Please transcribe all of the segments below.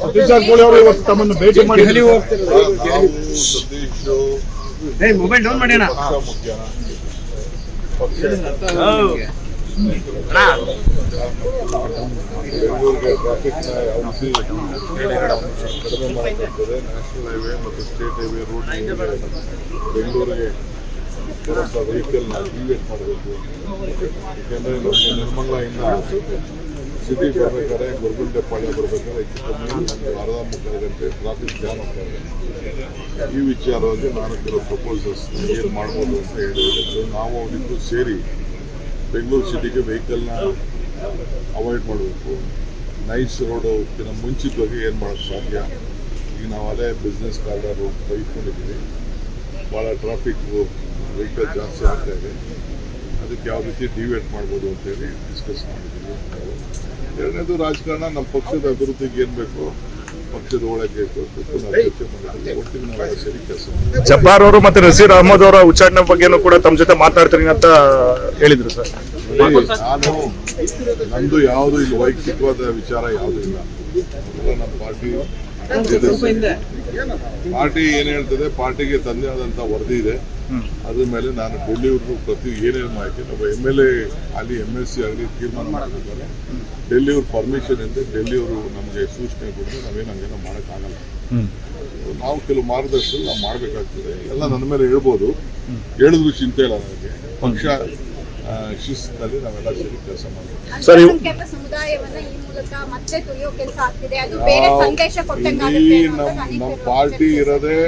ಸತೀಶ್ ಜಾರಕಿಹೊಳಿ ಅವರು ಇವತ್ತು ತಮ್ಮನ್ನು ಭೇಟಿ ಮಾಡಿ ಮೊಬೈಲ್ ಡೌನ್ ಮಾಡಿ ಬೆಂಗಳೂರಿಗೆ ಟ್ರಾಫಿಕ್ನ ಕಡಿಮೆ ಮಾಡಬೇಕಾಗ್ತದೆ. ನ್ಯಾಷನಲ್ ಹೈವೇ ಮತ್ತು ಸ್ಟೇಟ್ ಹೈವೇ ರೋಡ್ ಬೆಂಗಳೂರಿಗೆ ಬರುವಂಥ ವೆಹಿಕಲ್ನ ಡಿವೇಟ್ ಮಾಡಬೇಕು. ಏಕೆಂದರೆ ನಮಗೆ ನಿರ್ಮಂಗಲದಿಂದ ಸಿಟಿಗೆ ಬರಬೇಕಾದ್ರೆ ಗೊರಗುಂಟೆಪಾಳ್ಯ ಬರಬೇಕಾದ್ರೆ ನಮಗೆ ಅರ್ಧ ಮುಕ್ಕಾಲು ಗಂಟೆ ಟ್ರಾಫಿಕ್ ಜಾಮ್ ಆಗ್ತಾಯಿದೆ. ಈ ವಿಚಾರವಾಗಿ ನಾನು ಕೆಲವು ಪ್ರಪೋಸಲ್ಸ್ ಏನು ಮಾಡ್ಬೋದು ಅಂತ ಹೇಳಿದೆ. ಸೊ ನಾವು ಅವರಿಗೂ ಸೇರಿ ಬೆಂಗಳೂರು ಸಿಟಿಗೆ ವೆಹಿಕಲ್ನ ಅವಾಯ್ಡ್ ಮಾಡಬೇಕು. ನೈಸ್ ರೋಡಕ್ಕಿಂತ ಮುಂಚಿತವಾಗಿ ಏನು ಮಾಡೋಕ್ಕೆ ಸಾಧ್ಯ. ಈಗ ನಾವು ಅಲ್ಲೇ ಬಿಸ್ನೆಸ್ ಕಾರ್ಡರ್ ಬೈಕೊಂಡಿದ್ದೀವಿ. ಭಾಳ ಟ್ರಾಫಿಕ್ ವೆಹಿಕಲ್ ಜಾಸ್ತಿ ಆಗ್ತಾ ಇದೆ. ಅದಕ್ಕೆ ಯಾವ ರೀತಿ ಡಿವೇಟ್ ಮಾಡ್ಬೋದು ಅಂತೇಳಿ ಡಿಸ್ಕಸ್ ಮಾಡಿದ್ದೀವಿ. ಎರಡನೇದು ರಾಜಕಾರಣ, ನಮ್ಮ ಪಕ್ಷದ ಅಭಿವೃದ್ಧಿಗೆ ಏನು ಬೇಕು, ಪಕ್ಷದ ಒಳಗೆ ಸರಿ ಕೆಲಸ. ಜಬ್ಬಾರ್ ಅವರು ಮತ್ತೆ ನಸೀರ್ ಅಹಮದ್ ಅವರ ಉಚ್ಚಾಟನೆ ಬಗ್ಗೆನೂ ಕೂಡ ತಮ್ಮ ಜೊತೆ ಮಾತಾಡ್ತೀನಿ ಅಂತ ಹೇಳಿದ್ರು ಸರ್. ನಾನು ನಂದು ಯಾವುದು ಇಲ್ಲಿ ವೈಯಕ್ತಿಕವಾದ ವಿಚಾರ ಯಾವುದೂ ಇಲ್ಲ. ನಮ್ಮ ಪಾರ್ಟಿ ಏನ್ ಹೇಳ್ತದೆ, ಪಾರ್ಟಿಗೆ ತಂದೆ ಆದಂತ ವರದಿ ಇದೆ. ಅದ್ರ ಮೇಲೆ ನಾನು ಡೆಲ್ಲಿಯವ್ರಿಗೂ ಪ್ರತಿ ಏನೇನು ಮಾಹಿತಿ ಒಬ್ಬ MLA ಅಲ್ಲಿ MLC ಆಗಲಿ ತೀರ್ಮಾನ ಮಾಡಿದ್ದಾರೆ. ಡೆಲ್ಲಿಯವ್ರ ಪರ್ಮಿಷನ್ ಇದೆ. ಡೆಲ್ಲಿಯವರು ನಮಗೆ ಸೂಚನೆ ಕೊಟ್ಟರೆ ನಾವೇನು ಹಂಗೇನೋ ಮಾಡೋಕ್ಕಾಗಲ್ಲ. ನಾವು ಕೆಲವು ಮಾರ್ಗದರ್ಶನ ನಾವು ಮಾಡಬೇಕಾಗ್ತದೆ. ಎಲ್ಲ ನನ್ನ ಮೇಲೆ ಹೇಳ್ಬೋದು, ಹೇಳಿದ್ರು ಚಿಂತೆ ಇಲ್ಲ ನನಗೆ. ಪಕ್ಷ ಶಿಸ್ತಿನಲ್ಲಿ ನಾವೆಲ್ಲ ಸೇರಿ ಕೆಲಸ ಮಾಡ್ತೀವಿ. ನಮ್ಮ ಪಾರ್ಟಿ ಇರೋದೇ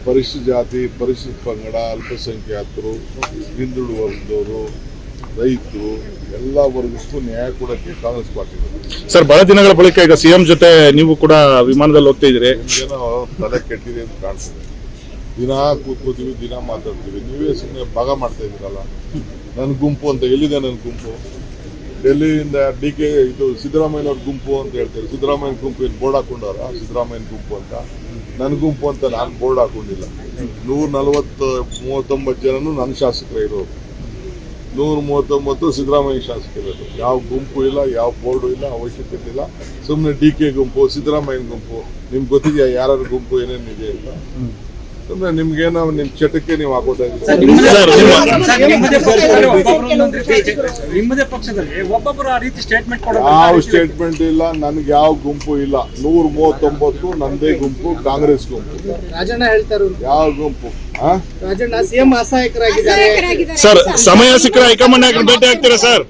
ಪರಿಶಿಷ್ಟ ಜಾತಿ, ಪರಿಶಿಷ್ಟ ಪಂಗಡ, ಅಲ್ಪಸಂಖ್ಯಾತರು, ಹಿಂದುಳಿದ ವರ್ಗದವರು, ರೈತರು, ಎಲ್ಲ ವರ್ಗಕ್ಕೂ ನ್ಯಾಯ ಕೊಡಕ್ಕೆ ಕಾಂಗ್ರೆಸ್ ಪಾರ್ಟಿ. ಸರ್, ಬಹಳ ದಿನಗಳ ಬಳಿಕ ಈಗ CM ಜೊತೆ ನೀವು ಕೂಡ ವಿಮಾನದಲ್ಲಿ ಹೋಗ್ತಾ ಇದ್ದೀರಿ. ಏನೋ ತಲೆ ಕೆಟ್ಟಿದೆ ಅಂತ ಕಾಣಿಸ್ತದೆ. ದಿನ ಕೂತ್ಕೋತೀವಿ, ದಿನ ಮಾತಾಡ್ತೀವಿ. ನೀವೇ ಸುಮ್ಮನೆ ಭಾಗ ಮಾಡ್ತಾ ಇದ್ದೀರಲ್ಲ. ನನ್ನ ಗುಂಪು ಅಂತ ಎಲ್ಲಿದೆ? ನನ್ನ ಗುಂಪು ಡೆಲ್ಲಿಯಿಂದ DK ಇದು ಸಿದ್ದರಾಮಯ್ಯನವ್ರ ಗುಂಪು ಅಂತ ಹೇಳ್ತಾರೆ. ಸಿದ್ದರಾಮಯ್ಯನ ಗುಂಪು ಏನು ಬೋರ್ಡ್ ಹಾಕೊಂಡವ್ರ? ಸಿದ್ದರಾಮಯ್ಯನ ಗುಂಪು ಅಂತ. ನನ್ನ ಗುಂಪು ಅಂತ ನಾನು ಬೋರ್ಡ್ ಹಾಕೊಂಡಿಲ್ಲ. 139 ಜನನು ನನ್ನ ಶಾಸಕರೇ ಇರೋರು. 139 ಸಿದ್ದರಾಮಯ್ಯ ಶಾಸಕರಿರೋದು. ಯಾವ ಗುಂಪು ಇಲ್ಲ, ಯಾವ ಬೋರ್ಡು ಇಲ್ಲ, ಅವಶ್ಯಕತೆ ಇಲ್ಲ. ಸುಮ್ಮನೆ DK ಗುಂಪು, ಸಿದ್ದರಾಮಯ್ಯನ ಗುಂಪು. ನಿಮ್ಗೆ ಗೊತ್ತಿದೆಯಾ ಯಾರ ಗುಂಪು ಏನೇನಿದೆ ಅಂತ? ಸುಮ್ಮನೆ ನಿಮ್ಗೇನೋ ನಿಮ್ಮ ಚಟಕ್ಕೆ ನೀವು ಹಾಕೋದಾಗಿದೆ. ಯಾವ ಸ್ಟೇಟ್ಮೆಂಟ್ ಇಲ್ಲ, ನನ್ಗೆ ಯಾವ ಗುಂಪು ಇಲ್ಲ. 139 ನಂದೇ ಗುಂಪು, ಕಾಂಗ್ರೆಸ್ ಗುಂಪು. ಯಾವ ಗುಂಪು? ಸರ್, ಸಮಯ ಸಿಕ್ಕರೆ ಹೈಕಮಾಂಡ್ ಭೇಟಿ ಆಗ್ತೀರಾ ಸರ್?